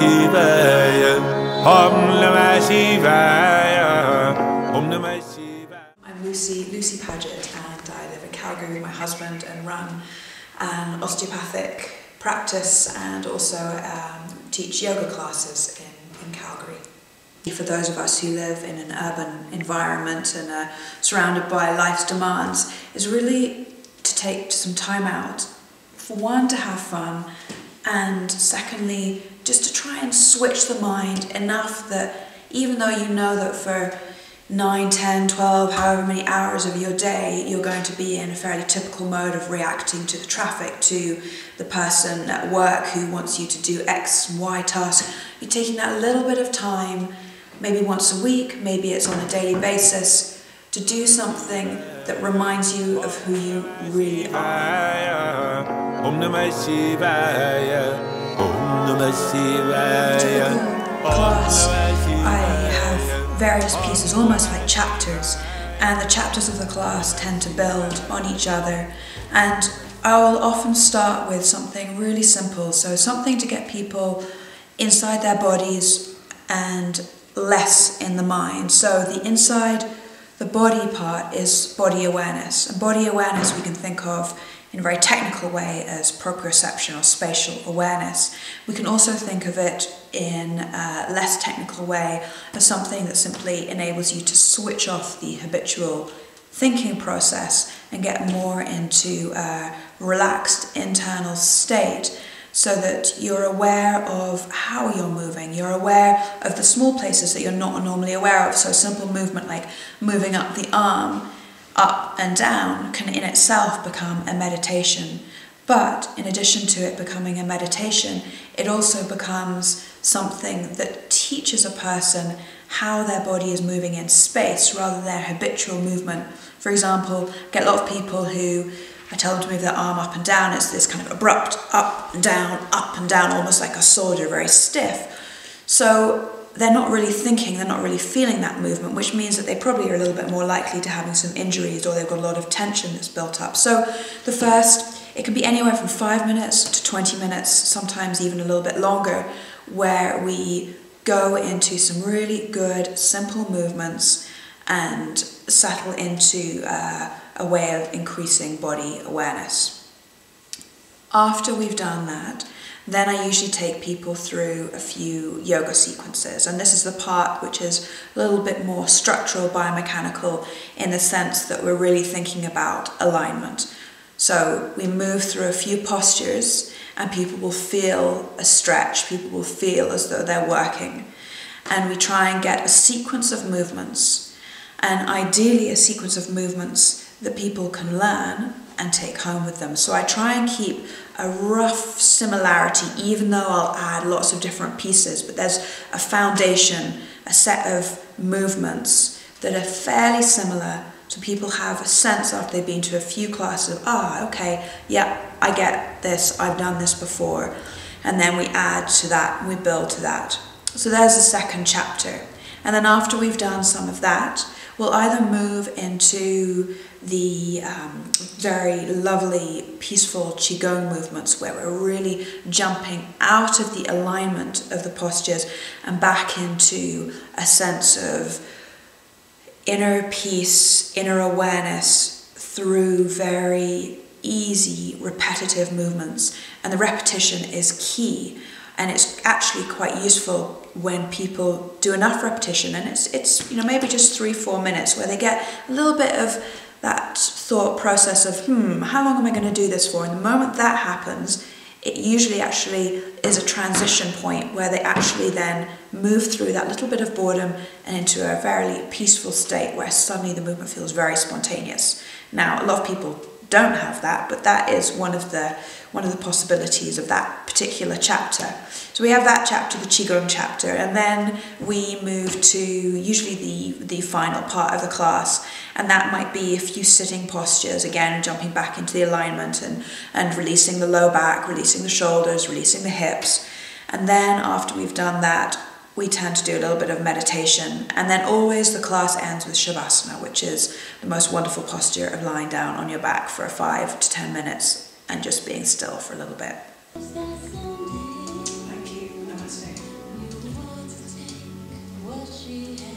Shivaya, Om Namah Shivaya, Om Namah Shivaya. I'm Lucy Paget, and I live in Calgary with my husband and run an osteopathic practice and also teach yoga classes in Calgary. For those of us who live in an urban environment and are surrounded by life's demands, is really to take some time out, for one, to have fun, and secondly, just to try and switch the mind enough that even though you know that for 9, 10, 12, however many hours of your day, you're going to be in a fairly typical mode of reacting to the traffic, to the person at work who wants you to do X and Y task, you're taking that little bit of time, maybe once a week, maybe it's on a daily basis, to do something that reminds you of who you really are. Om Namah Shivaya, Om Namah Shivaya. Class, I have various pieces, almost like chapters, and the chapters of the class tend to build on each other, and I will often start with something really simple, so something to get people inside their bodies and less in the mind. So the inside, the body part is body awareness, and body awareness we can think of in a very technical way as proprioception or spatial awareness. We can also think of it in a less technical way as something that simply enables you to switch off the habitual thinking process and get more into a relaxed internal state, so that you're aware of how you're moving, you're aware of the small places that you're not normally aware of. So a simple movement like moving up the arm, up and down, can in itself become a meditation. But in addition to it becoming a meditation, it also becomes something that teaches a person how their body is moving in space rather than their habitual movement. For example, I get a lot of people who I tell them to move their arm up and down. It's this kind of abrupt up and down, almost like a soldier, very stiff. So they're not really thinking, they're not really feeling that movement, which means that they probably are a little bit more likely to having some injuries, or they've got a lot of tension that's built up. So the first, it can be anywhere from 5 minutes to 20 minutes, sometimes even a little bit longer, where we go into some really good, simple movements and settle into a way of increasing body awareness. After we've done that, then I usually take people through a few yoga sequences, and this is the part which is a little bit more structural, biomechanical, in the sense that we're really thinking about alignment. So we move through a few postures and people will feel a stretch, people will feel as though they're working, and we try and get a sequence of movements, and ideally a sequence of movements that people can learn and take home with them. So I try and keep a rough similarity, even though I'll add lots of different pieces, but there's a foundation, a set of movements that are fairly similar, so people have a sense after they've been to a few classes of, okay, yeah, I get this, I've done this before, and then we add to that, we build to that. So there's the second chapter, and then after we've done some of that, we'll either move into the very lovely, peaceful Qigong movements, where we're really jumping out of the alignment of the postures and back into a sense of inner peace, inner awareness through very easy, repetitive movements. And the repetition is key, and it's actually quite useful when people do enough repetition, and it's maybe just 3-4 minutes, where they get a little bit of that thought process of how long am I going to do this for? And the moment that happens, it usually actually is a transition point where they actually then move through that little bit of boredom and into a very peaceful state where suddenly the movement feels very spontaneous. Now, a lot of people don't have that, but that is one of the possibilities of that particular chapter. So we have that chapter, the Qigong chapter, and then we move to usually the final part of the class, and that might be a few sitting postures, again jumping back into the alignment and releasing the low back, releasing the shoulders, releasing the hips. And then after we've done that, we tend to do a little bit of meditation, and then always the class ends with Shavasana, which is the most wonderful posture of lying down on your back for 5 to 10 minutes and just being still for a little bit. Thank you. Namaste. she